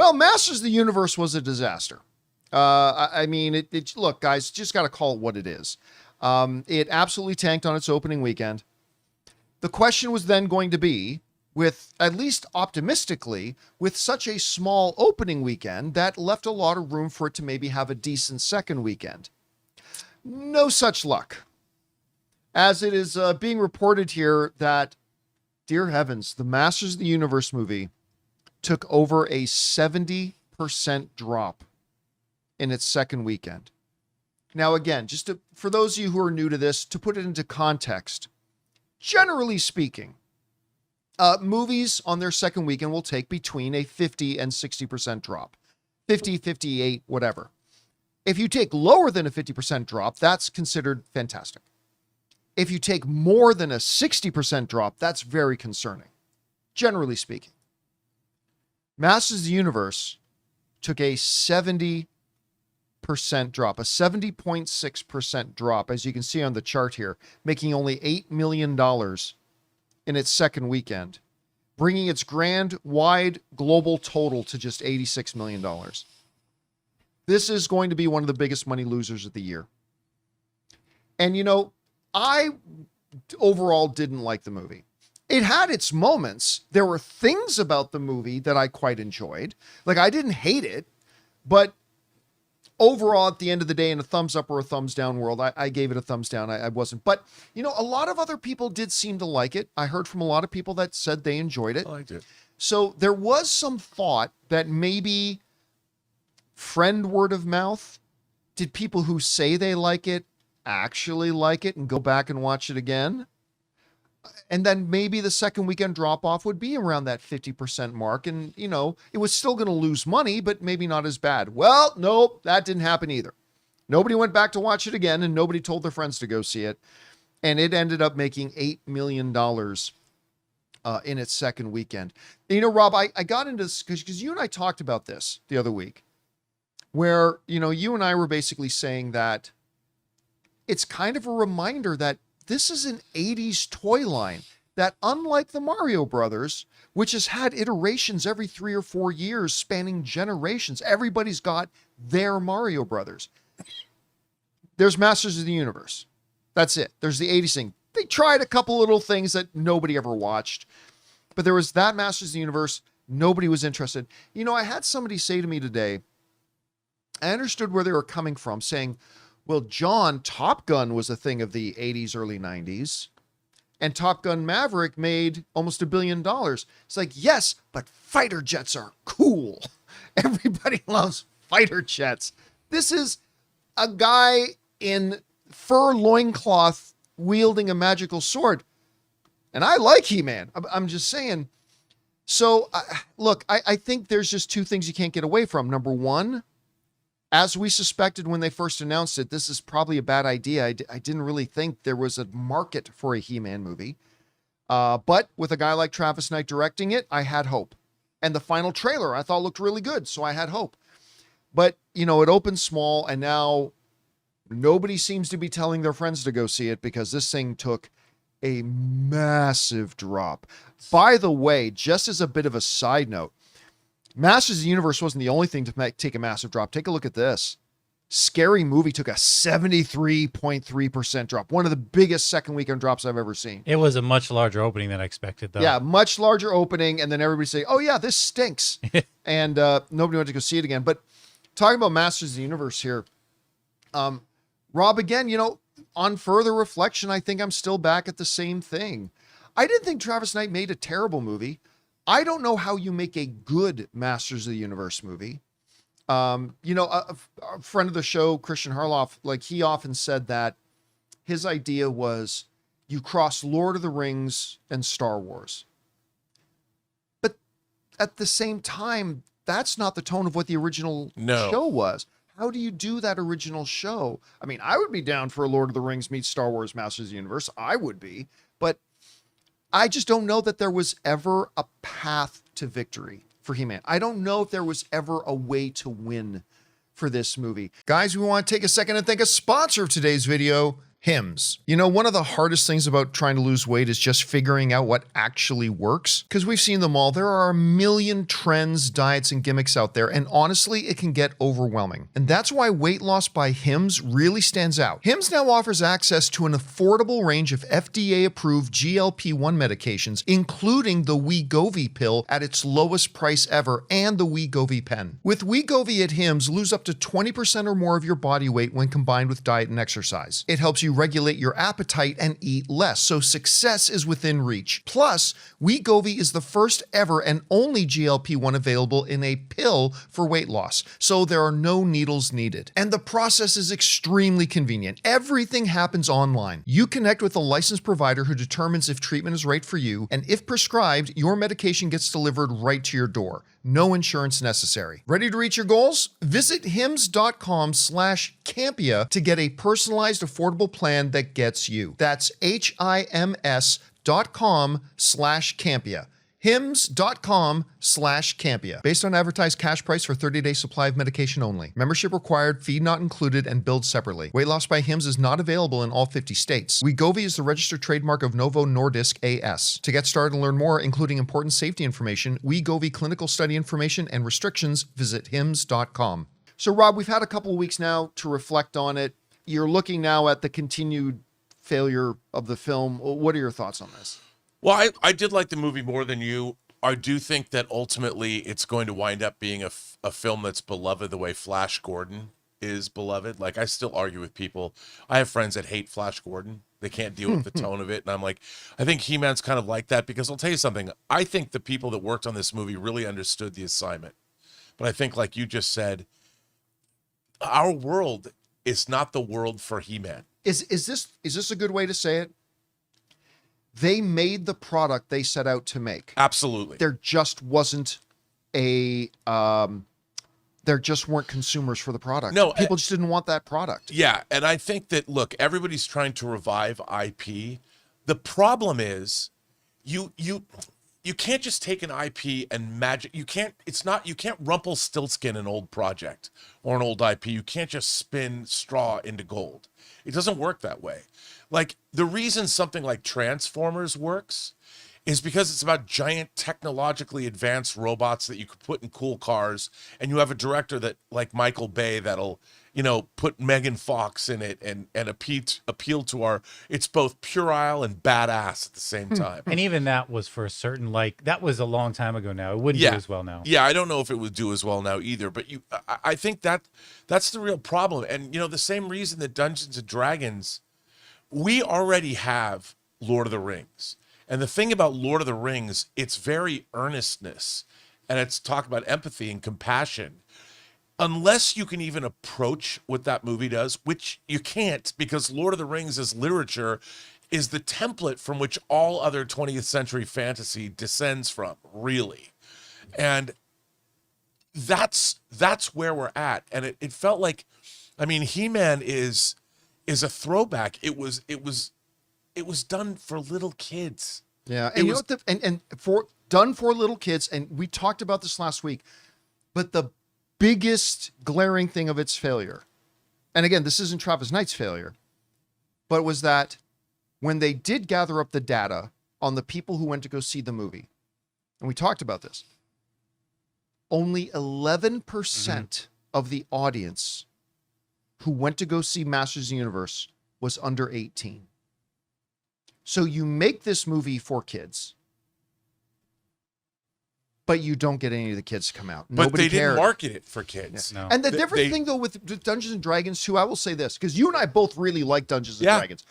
Well, Masters of the Universe was a disaster. I mean, look, guys, just got to call it what it is. It absolutely tanked on its opening weekend. The question was then going to be, with at least optimistically, with such a small opening weekend, that left a lot of room for it to maybe have a decent second weekend. No such luck. As it is being reported here that, dear heavens, the Masters of the Universe movie took over a 70% drop in its second weekend. Now, again, for those of you who are new to this, to put it into context, generally speaking, movies on their second weekend will take between a 50 and 60% drop. 50, 58, whatever. If you take lower than a 50% drop, that's considered fantastic. If you take more than a 60% drop, that's very concerning, generally speaking. Masters of the Universe took a 70% drop, a 70.6% drop, as you can see on the chart here, making only $8 million in its second weekend, bringing its grand wide global total to just $86 million. This is going to be one of the biggest money losers of the year. And, you know, I overall didn't like the movie. It had its moments. There were things about the movie that I quite enjoyed. Like, I didn't hate it, but overall, at the end of the day, in a thumbs up or a thumbs down world, I gave it a thumbs down. I wasn't. But, you know, a lot of other people did seem to like it. I heard from a lot of people that said they enjoyed it. I liked it. So there was some thought that maybe friend word of mouth, did people who say they like it actually like it and go back and watch it again? And then maybe the second weekend drop off would be around that 50% mark. And, you know, it was still going to lose money, but maybe not as bad. Well, nope, that didn't happen either. Nobody went back to watch it again, and nobody told their friends to go see it. And it ended up making $8 million in its second weekend. And, you know, Rob, I got into this because you and I talked about this the other week, where, you know, you and I were basically saying that it's kind of a reminder that this is an 80s toy line that, unlike the Mario Brothers, which has had iterations every 3 or 4 years spanning generations, everybody's got their Mario Brothers. There's Masters of the Universe. That's it. There's the 80s thing. They tried a couple little things that nobody ever watched, but there was that Masters of the Universe. Nobody was interested. You know, I had somebody say to me today, I understood where they were coming from, saying, well, John, Top Gun was a thing of the 80s, early 90s, and Top Gun Maverick made almost $1 billion. It's like, yes, but fighter jets are cool. Everybody loves fighter jets. This is a guy in fur loincloth wielding a magical sword. And I like He-Man. I'm just saying. So, look, I think there's just two things you can't get away from. Number one, as we suspected when they first announced it, this is probably a bad idea. I didn't really think there was a market for a He-Man movie. But with a guy like Travis Knight directing it, I had hope. And the final trailer I thought looked really good, so I had hope. But, you know, it opened small, and now nobody seems to be telling their friends to go see it because this thing took a massive drop. By the way, just as a bit of a side note, Masters of the Universe wasn't the only thing to take a massive drop. Take a look at this. Scary Movie took a 73.3% drop. One of the biggest second weekend drops I've ever seen. It was a much larger opening than I expected, though. Yeah, much larger opening, and then everybody say, oh yeah, this stinks. And nobody went to go see it again. But talking about Masters of the Universe here, Rob, again, you know, on further reflection, I think I'm still back at the same thing. I didn't think Travis Knight made a terrible movie. I don't know how you make a good Masters of the Universe movie. You know, a friend of the show, Christian Harloff, like, he often said that his idea was you cross Lord of the Rings and Star Wars. But at the same time, that's not the tone of what the original show was. How do you do that original show? I mean, I would be down for a Lord of the Rings meets Star Wars Masters of the Universe. I would be. But I just don't know that there was ever a path to victory for He-Man. I don't know if there was ever a way to win for this movie. Guys, we want to take a second and thank a sponsor of today's video, Hims. You know, one of the hardest things about trying to lose weight is just figuring out what actually works. Because we've seen them all. There are a million trends, diets, and gimmicks out there, and honestly, it can get overwhelming. And that's why weight loss by Hims really stands out. Hims now offers access to an affordable range of FDA-approved GLP-1 medications, including the Wegovy pill at its lowest price ever, and the Wegovy pen. With Wegovy at Hims, lose up to 20% or more of your body weight when combined with diet and exercise. It helps you regulate your appetite and eat less, so success is within reach. Plus, Wegovy is the first ever and only GLP-1 available in a pill for weight loss, so there are no needles needed. And the process is extremely convenient. Everything happens online. You connect with a licensed provider who determines if treatment is right for you, and if prescribed, your medication gets delivered right to your door. No insurance necessary. Ready to reach your goals? Visit hims.com/Campea to get a personalized, affordable plan that gets you. That's HIMS.com/Campea. hims.com/Campea. Based on advertised cash price for 30-day supply of medication only. Membership required, fee not included, and billed separately. Weight loss by Hims is not available in all 50 states. Wegovy is the registered trademark of Novo Nordisk A.S. To get started and learn more, including important safety information, Wegovy clinical study information, and restrictions, visit hims.com. So, Rob, we've had a couple of weeks now to reflect on it. You're looking now at the continued failure of the film. What are your thoughts on this? Well, I did like the movie more than you. I do think that ultimately it's going to wind up being a film that's beloved the way Flash Gordon is beloved. Like, I still argue with people. I have friends that hate Flash Gordon. They can't deal with the tone of it. And I'm like, I think He-Man's kind of like that, because I'll tell you something. I think the people that worked on this movie really understood the assignment. But I think, like you just said, our world is not the world for He-Man. Is this a good way to say it? They made the product they set out to make. Absolutely. There just wasn't there just weren't consumers for the product. No, people just didn't want that product. Yeah, and I think that, look, everybody's trying to revive IP. The problem is you can't just take an IP and magic. You can't Rumpelstiltskin an old project or an old IP. You can't just spin straw into gold. It doesn't work that way. Like, the reason something like Transformers works is because it's about giant technologically advanced robots that you could put in cool cars, and you have a director that, like Michael Bay, that'll, put Megan Fox in it and appeal to our, it's both puerile and badass at the same time. And even that was for a certain, that was a long time ago now. It wouldn't do as well now. Yeah, I don't know if it would do as well now either, but I think that's the real problem. And, the same reason that Dungeons & Dragons, we already have Lord of the Rings. And the thing about Lord of the Rings, it's very earnestness, and it's talk about empathy and compassion. Unless you can even approach what that movie does, which you can't, because Lord of the Rings as literature is the template from which all other 20th century fantasy descends from, really. And that's where we're at. And it felt like, He-Man is a throwback. It was done for little kids. Yeah, and done for little kids. And we talked about this last week, but the biggest glaring thing of its failure, and again, this isn't Travis Knight's failure, but was that when they did gather up the data on the people who went to go see the movie, and we talked about this, only 11% of the audience who went to go see Masters of the Universe was under 18. So you make this movie for kids, but you don't get any of the kids to come out. But Nobody they cared. didn't market it for kids. Yeah. No. And the different thing, though, with Dungeons & Dragons, too, I will say this, because you and I both really like Dungeons & Dragons.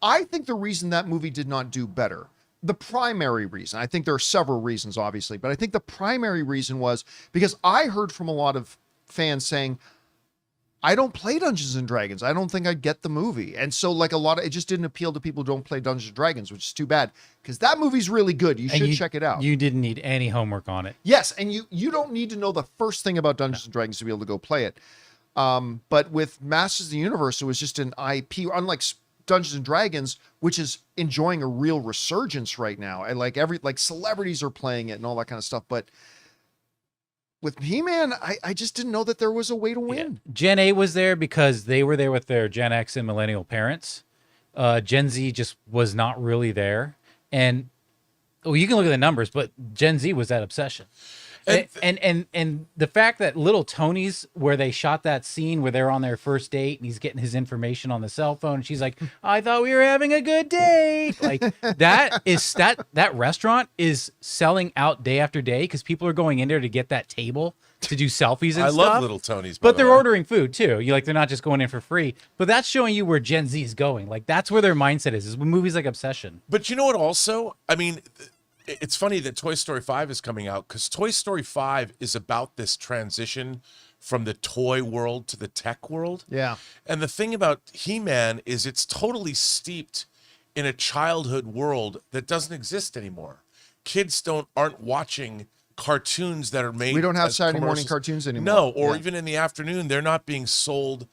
I think the reason that movie did not do better, the primary reason, I think there are several reasons, obviously, but I think the primary reason was because I heard from a lot of fans saying, I don't play Dungeons & Dragons. I don't think I'd get the movie. And so it just didn't appeal to people who don't play Dungeons & Dragons, which is too bad, because that movie's really good. You should check it out. You didn't need any homework on it. Yes, and you don't need to know the first thing about Dungeons & Dragons to be able to go play it. But with Masters of the Universe, it was just an IP, unlike Dungeons & Dragons, which is enjoying a real resurgence right now. And like celebrities are playing it and all that kind of stuff. But with He-Man, I just didn't know that there was a way to win. Yeah. Gen A was there because they were there with their Gen X and millennial parents. Gen Z just was not really there. And well, you can look at the numbers, but Gen Z was that obsession. And the fact that little Tony's, where they shot that scene where they're on their first date and he's getting his information on the cell phone, and she's like, I thought we were having a good date. Like that restaurant is selling out day after day because people are going in there to get that table to do selfies and I stuff. love Little Tony's, but they're ordering food too. They're not just going in for free. But that's showing you where Gen Z is going. Like that's where their mindset is with movies like Obsession. But you know what? Also, I mean, it's funny that Toy Story 5 is coming out because Toy Story 5 is about this transition from the toy world to the tech world. Yeah. And the thing about He-Man is it's totally steeped in a childhood world that doesn't exist anymore. Kids aren't watching cartoons that are made. We don't have as Saturday morning commercials. cartoons anymore. No, or Yeah. even in the afternoon, they're not being sold.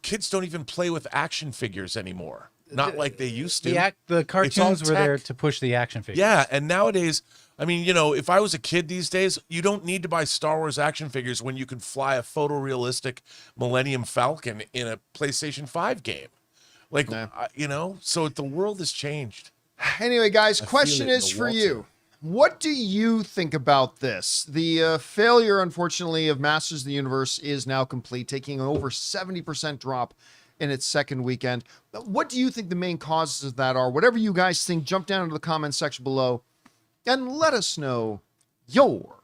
Kids don't even play with action figures anymore. Not like they used to. The cartoons were there to push the action figures. Yeah, and nowadays, I mean, if I was a kid these days, you don't need to buy Star Wars action figures when you can fly a photorealistic Millennium Falcon in a PlayStation 5 game. Like, so the world has changed. Anyway, guys, I question feel it in is the for walls you. here. What do you think about this? The failure, unfortunately, of Masters of the Universe is now complete, taking an over 70% drop in its second weekend. What do you think the main causes of that are? Whatever you guys think, jump down into the comments section below and let us know your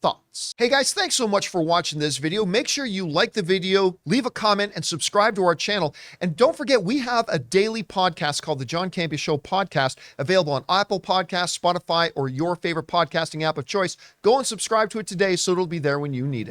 thoughts. Hey guys, thanks so much for watching this video. Make sure you like the video, leave a comment, and subscribe to our channel. And don't forget, we have a daily podcast called the John Campea Show podcast, available on Apple Podcasts, Spotify, or your favorite podcasting app of choice. Go and subscribe to it today so it'll be there when you need it.